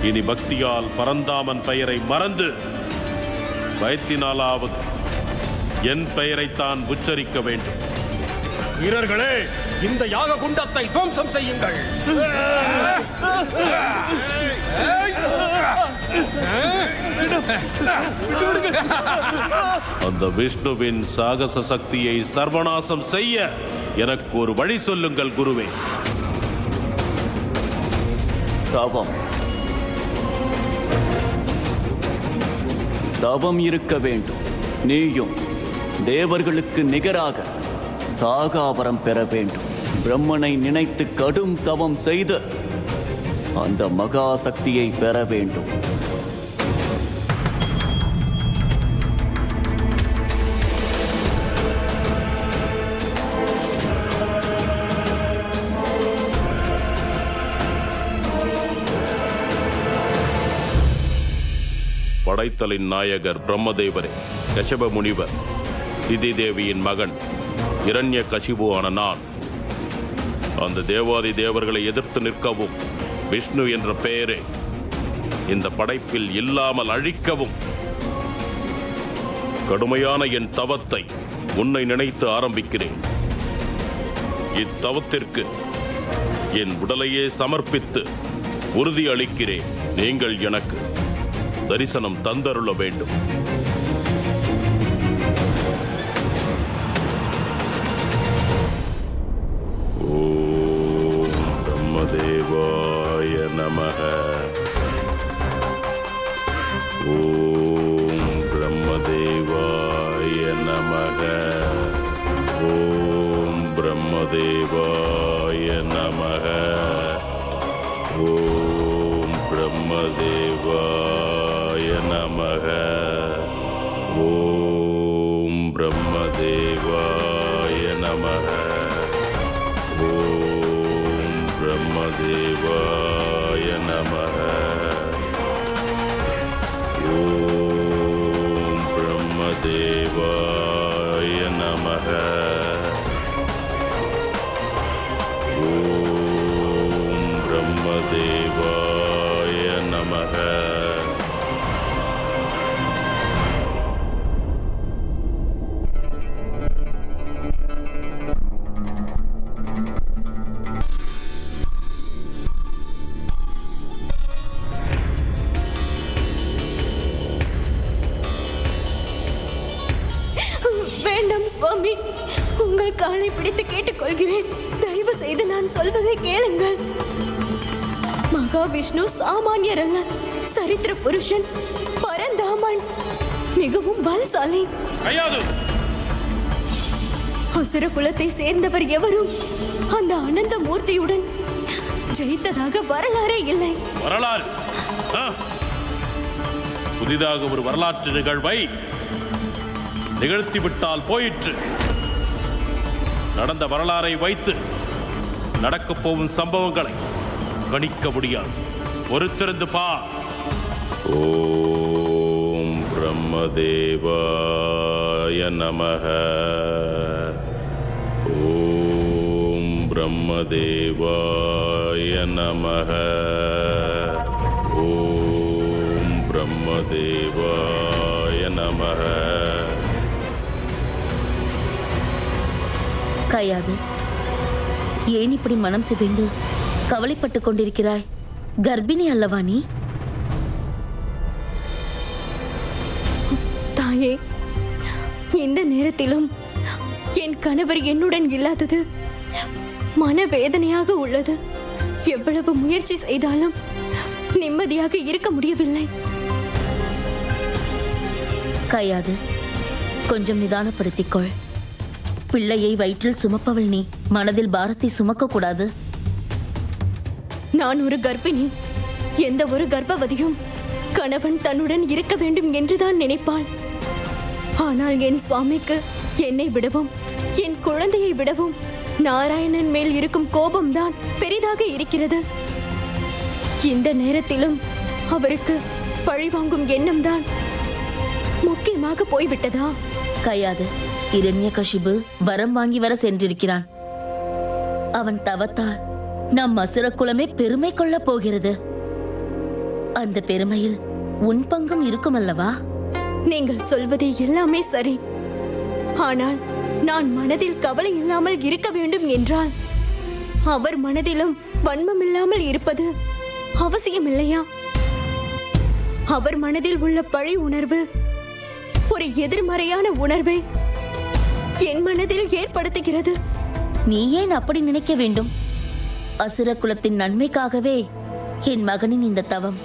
இனி பக்தியால் பரந்தாமன் பெயரை மறந்து பயத்தினாலாவது என் பெயரைத்தான் உச்சரிக்க வேண்டும். வீரர்களே, இந்த யாக குண்டத்தை துவம்சம் செய்யுங்கள். அந்த விஷ்ணுவின் சாகச சக்தியை சர்வநாசம் செய்ய எனக்கு ஒரு வழி சொல்லுங்கள் குருவே. தவம் இருக்க வேண்டும். நீயும் தேவர்களுக்கு நிகராக சாகாவரம் பெற வேண்டும். பிரம்மனை நினைத்து கடும் தவம் செய்து அந்த மகா சக்தியை பெற வேண்டும். படைத்தலின் நாயகர் பிரம்மதேவரே, கஷப முனிவர், திதி தேவியின் மகன் இரண்ய கசிபுவான நான் அந்த தேவாதி தேவர்களை எதிர்த்து நிற்கவும் விஷ்ணு என்ற பெயரே இந்த படைப்பில் இல்லாமல் அழிக்கவும் கடுமையான என் தவத்தை உன்னை நினைத்து ஆரம்பிக்கிறேன். இத்தவத்திற்கு என் உடலையே சமர்ப்பித்து உறுதி அளிக்கிறேன். நீங்கள் எனக்கு தரிசனம் தந்தருள வேண்டும். ஓம் பிரம்மதேவாய நமஹ. ஓம் பிரம்மதேவாய நமஹ. ஓம் பிரம்மதேவாய நமஹ. ஓம் பிரம்மதேவாய நமஹ. ஓம் பிரம்மதேவாய நமஹ. ஓம் பிரம்மதேவாய நமஹ. ஓம் பிரம்மதேவாய நமஹ. ஓம் பிரம்மதேவாய நமஹ. வேண்டாம் சுவாமி, உங்கள் காலை பிடித்து கேட்டுக்கொள்கிறேன். தயவு செய்து நான் சொல்வதை கேளுங்கள். மகாவிஷ்ணு சாமானியர் அல்ல, சரித்திர புருஷன், பரந்தாமன், மிகவும் பலசாலி. அசுர குலத்தை சேர்ந்தவர் எவரும் அந்த அனந்த மூர்த்தியுடன் ஜெயித்ததாக வரலாறே இல்லை. வரலாறு புதிதாக ஒரு வரலாற்று நிகழ்வை நிகழ்த்திவிட்டால் போயிற்று. நடந்த வரலாறை வைத்து நடக்கப் போகும் சம்பவங்களை கணிக்க முடியாது. பொறுத்திருந்து பார். ஓம் பிரம்மதேவாய நமஹ. ஓம் பிரம்மதேவாய நமஹ. ஓம் பிரம்மதேவாய நமஹ. கையாது, ஏன் இப்படி மனம் சிதைந்து கவலைப்பட்டுக் கொண்டிருக்கிறாய்? கர்ப்பிணி அல்லவா நீ? தாயே, இந்த நேரத்திலும் என் கணவர் என்னுடன் இல்லாதது மனவேதனையாக உள்ளது. எவ்வளவு முயற்சி செய்தாலும் நிம்மதியாக இருக்க முடியவில்லை. கையாது, கொஞ்சம் நிதானப்படுத்திக்கொள். பிள்ளையை வயிற்றில் சுமப்பவள் நீ. மனதில் பாரத்தை சுமக்க கூடாது. நான் ஒரு கர்ப்பிணி. எந்த ஒரு கர்ப்பவதியும் கணவன் தன்னுடன் இருக்க வேண்டும் என்றுதான் நினைப்பாள். ஆனால் என் சுவாமிக்கு என்னை விடவும் என் குழந்தையை விடவும் நாராயணன் மேல் இருக்கும் கோபம்தான் பெரிதாக இருக்கிறது. இந்த நேரத்திலும் அவருக்கு பழிவாங்கும் எண்ணம் தான் முக்கியமாக போய்விட்டதா? கையாது, இரண்யகசிபு வரம் வாங்கி வர சென்றிருக்கிறான். அவன் தவத்தால் நம் அசுர குலமே பெருமை கொள்ளப் போகிறது. அந்த பெருமையில் உன் பங்கும் இருக்கும் அல்லவா? நீங்கள் சொல்வதே எல்லாமே சரி. ஆனால் நான் மனதில் கவலை இல்லாமல் இருக்க வேண்டும் என்றால் அவர் மனதிலும் வன்மம் இல்லாமல் இருப்பது அவசியம் இல்லையா? அவர் மனதில் உள்ள பழி உணர்வு ஒரு எதிர்மறையான உணர்வை என் மனதில் ஏற்படுத்துகிறது. நீ ஏன் அப்படி நினைக்க வேண்டும்? அசுர குலத்தின் நன்மைக்காகவே என் மகனின் இந்த தவம்.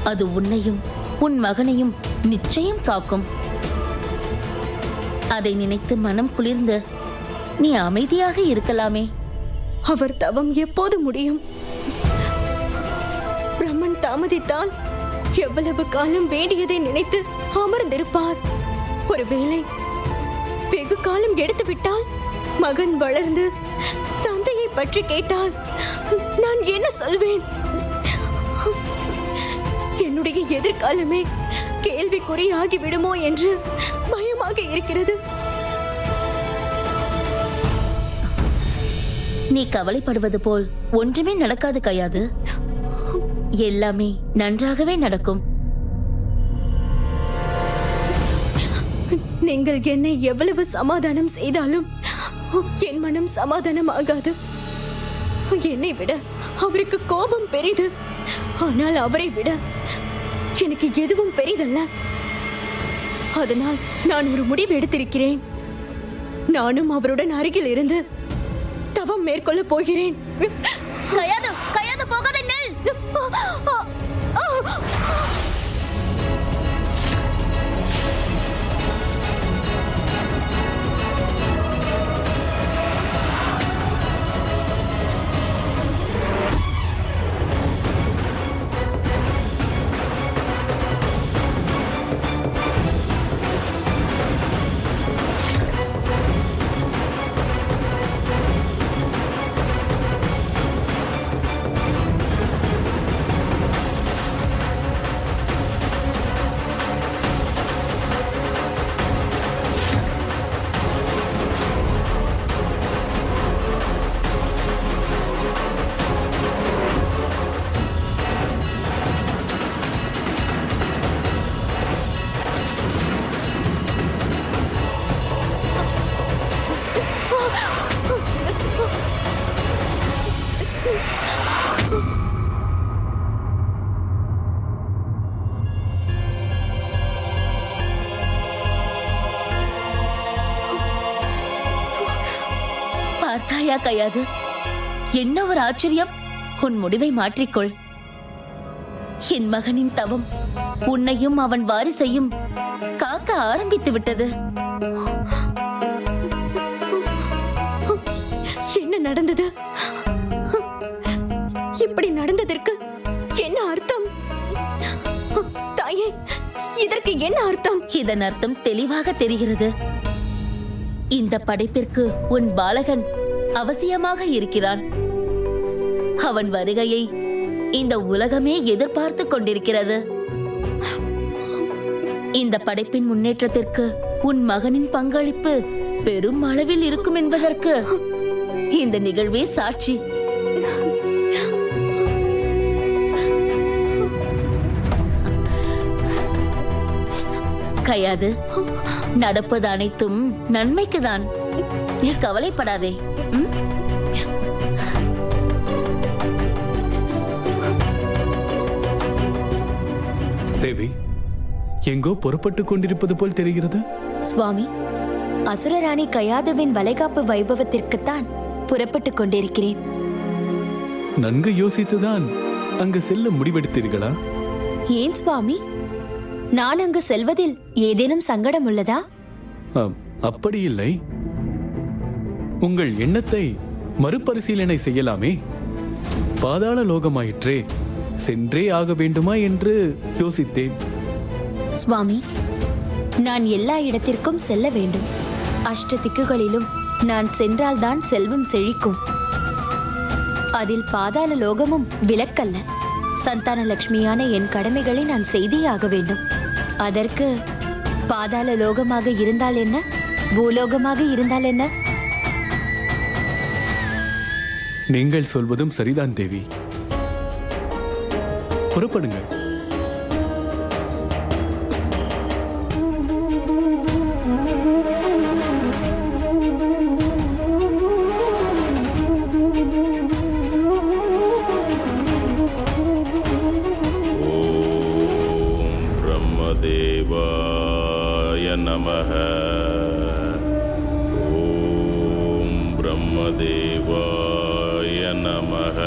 அது உன்னையும் உன் மகனையும் நிச்சயம் காக்கும். அதை நினைத்து மனம் குளிர்ந்து நீ அமைதியாக இருக்கலாமே. அவர் தவம் எப்போது முடியும்? பிரம்மன் தாமதித்தால் எவ்வளவு காலம் வேண்டியதை நினைத்து அமர்ந்திருப்பார். ஒருவேளை வெகு காலம் எடுத்துவிட்டால், மகன் வளர்ந்து தந்தையை பற்றி கேட்டால் நான் என்ன சொல்வேன்? என்னுடைய எதிர்காலமே கேள்விக்குறியாகி விடுமோ என்று பயமாக இருக்கிறது. நீ கவலைப்படுவது போல் ஒன்றுமே நடக்காது கயாது. எல்லாமே நன்றாகவே நடக்கும். நீங்கள் என்னை எவ்வளவு சமாதானம் செய்தாலும் என் மனம் சமாதானம் ஆகாது. என்னை விட அவருக்கு கோபம் பெரிது. ஆனால் அவரை விட எனக்கு எதுவும் பெரிதல்ல. அதனால் நான் ஒரு முடிவு எடுத்திருக்கிறேன். நானும் அவருடன் அருகில் இருந்து தவம் மேற்கொள்ள போகிறேன். கயாது, கயாது, போகாதே, நில். பார்த்தாயா கயாது, என்ன ஒரு ஆச்சரியம்! உன் முடிவை மாற்றிக்கொள். என் மகனின் தவம் உன்னையும் அவன் வாரிசையும் காக்க ஆரம்பித்து விட்டது. என்ன நடந்தது? இப்படி நடந்ததற்கு என்ன அர்த்தம்? தாயே, இதற்கு என்ன அர்த்தம்? இதன் அர்த்தம் தெளிவாக தெரிகிறது. இந்த படைப்பிற்கு உன் பாலகன் அவசியமாக இருக்கிறான். அவன் வருகையை இந்த உலகமே எதிர்பார்த்து கொண்டிருக்கிறது. இந்த படைப்பின் முன்னேற்றத்திற்கு உன் மகனின் பங்களிப்பு பெரும் அளவில் இருக்கும் என்பதற்கு இந்த நிகழ்வே சாட்சி. கயாது, நடப்பது அனைத்தும் நன்மைக்குதான். நீ கவலைப்படாதே. தேவி, எங்கோ புறப்பட்டுக் கொண்டிருப்பது போல் தெரிகிறது. சுவாமி, அசுரராணி கயாதுவின் வளைகாப்பு வைபவத்திற்குத்தான் புறப்பட்டுக் கொண்டிருக்கிறேன். நன்கு யோசித்துதான் அங்கு செல்ல முடிவெடுத்தீர்களா? ஏன் சுவாமி, நான் அங்கு செல்வதில் ஏதேனும் சங்கடம் உள்ளதா? அப்படி இல்லை. உங்கள் எண்ணத்தை மறுபரிசீலனை செய்யலாமே. பாதாள லோகமாயிற்றே, சென்றே ஆக வேண்டுமா என்று யோசித்தேன். சுவாமி, நான் எல்லா இடத்திற்கும் செல்ல வேண்டும். அஷ்ட திக்குகளிலும் நான் சென்றால்தான் செல்வம் செழிக்கும். அதில் பாதாள லோகமும் விலக்கல்ல. சந்தான லட்சுமியான என் கடமைகளை நான் செய்தே ஆக வேண்டும். அதற்கு பாதாள லோகமாக இருந்தால் என்ன, பூலோகமாக இருந்தால் என்ன? நீங்கள் சொல்வதும் சரிதான் தேவி. புறப்படுங்கள். பிரம்மதேவாய நமஹ. ஓம் பிரம்மதேவாய நமஹ.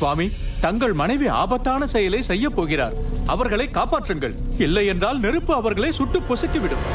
சுவாமி, தங்கள் மனைவி ஆபத்தான செயலை செய்ய போகிறார். அவர்களை காப்பாற்றுங்கள். இல்லை என்றால் நெருப்பு அவர்களை சுட்டு பொசுக்கிவிடும்.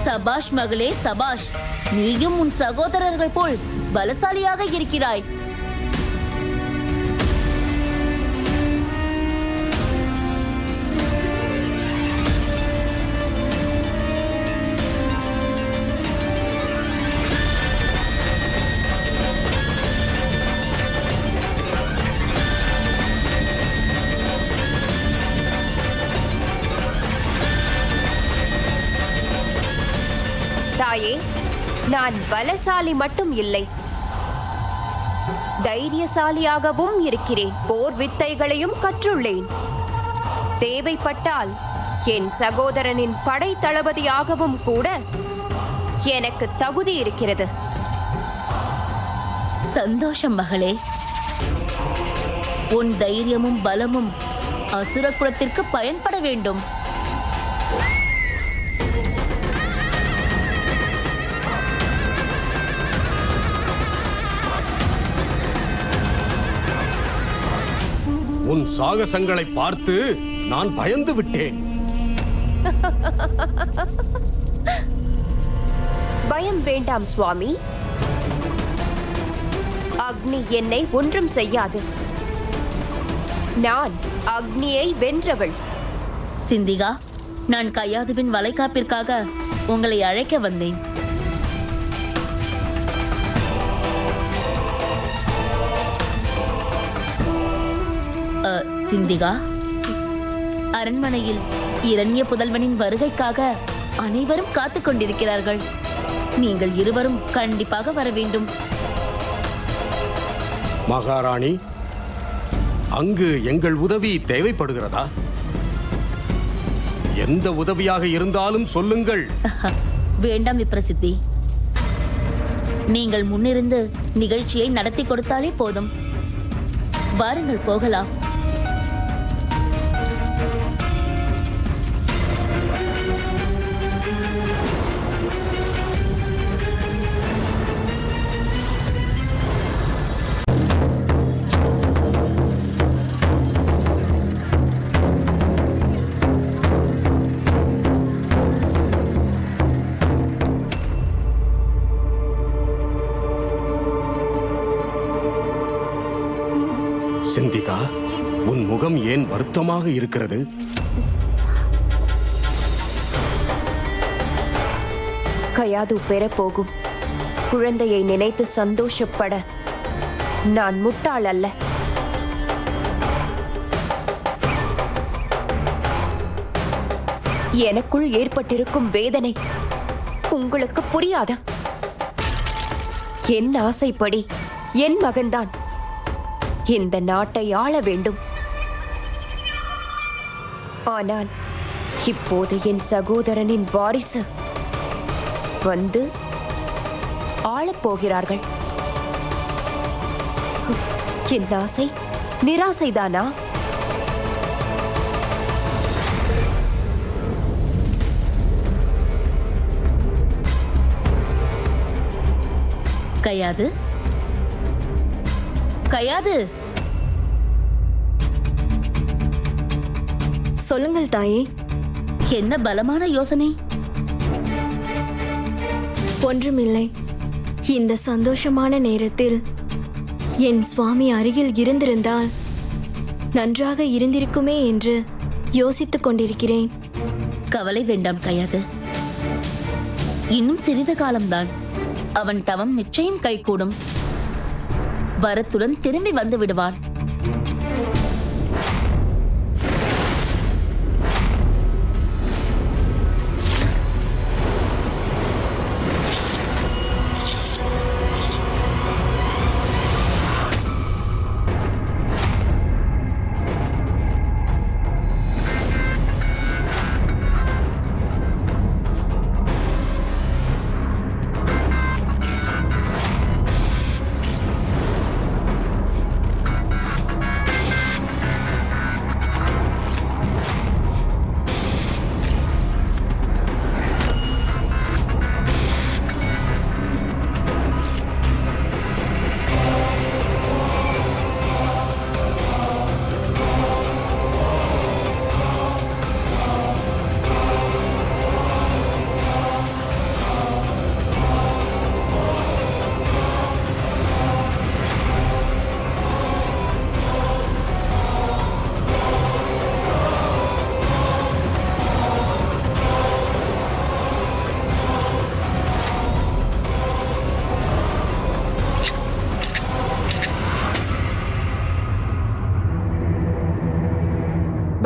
சபாஷ் மகளே, சபாஷ். நீயும் உன் சகோதரர்கள் போல் பலசாலியாக இருக்கிறாய். தாயே, நான் பலசாலி மட்டும் இல்லை, தைரியசாலியாகவும் இருக்கிறேன். போர் வித்தைகளையும் கற்றுள்ளேன். தேவைப்பட்டால் என் சகோதரனின் படை தளபதியாகவும் கூட எனக்கு தகுதி இருக்கிறது. சந்தோஷம் மகளே. உன் தைரியமும் பலமும் அசுர குலத்திற்கு பயன்பட வேண்டும். உன் சாகசங்களை பார்த்து நான் பயந்து விட்டேன். பயம் வேண்டாம் சுவாமி. அக்னி என்னை ஒன்றும் செய்யாது. நான் அக்னியை வென்றவள். சிந்திகா, நான் கயாதுவின் வளைகாப்பிற்காக உங்களை அழைக்க வந்தேன். சிந்திகா, அரண்மனையில் இரண்ய புதல்வனின் வருகைக்காக அனைவரும் காத்துக் கொண்டிருக்கிறார்கள். நீங்கள் இருவரும் கண்டிப்பாக வர வேண்டும். மகாராணி, அங்கு எங்கள் உதவி தேவைப்படுகிறதா? எந்த உதவியாக இருந்தாலும் சொல்லுங்கள். வேண்டாம் விப்ரசித்தி. நீங்கள் முன்னிருந்து நிகழ்ச்சியை நடத்தி கொடுத்தாலே போதும். வாருங்கள், போகலாம். சிந்திகா, உன் முகம் ஏன் வருத்தமாக இருக்கிறது? கயாது பெறப்போகும் குழந்தையை நினைத்து சந்தோஷப்பட நான் முட்டாள் அல்ல. எனக்குள் ஏற்பட்டிருக்கும் வேதனை உங்களுக்கு புரியாதா? என் ஆசைப்படி என் மகன்தான் இந்த நாட்டை ஆள வேண்டும். ஆனால் இப்போது என் சகோதரனின் வாரிசு வந்து ஆளப் போகிறார்கள். என் ஆசை நிராசைதானா? கயாது, கயாது, சொல்லுங்கள் தாயே. என்ன பலமான யோசனை? ஒன்றுமில்லை. இந்த சந்தோஷமான நேரத்தில் என் சுவாமி அருகில் இருந்திருந்தால் நன்றாக இருந்திருக்குமே என்று யோசித்துக் கொண்டிருக்கிறேன். கவலை வேண்டாம் கயாது. இன்னும் சிறிது காலம்தான். அவன் தவம் நிச்சயம் கைகூடும். வரத்துடன் திரும்பி வந்து விடுவான்.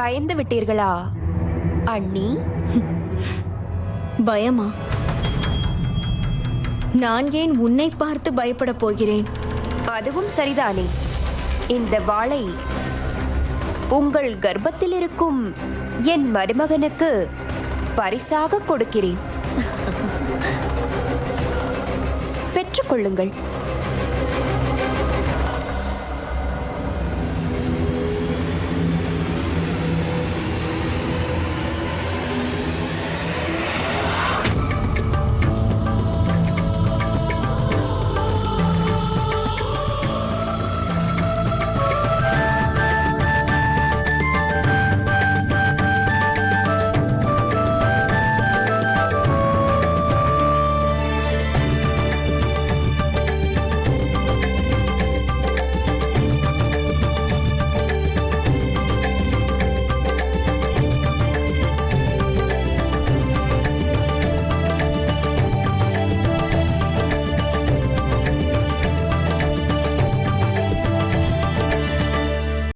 பயந்து விட்டீர்களா அண்ணி? பயமா? நான் ஏன் உன்னை பார்த்து பயப்பட போகிறேன்? அதுவும் சரிதானே. இந்த வாளை உங்கள் கர்ப்பத்தில் இருக்கும் என் மருமகனுக்கு பரிசாக கொடுக்கிறேன். பெற்றுக்கொள்ளுங்கள்.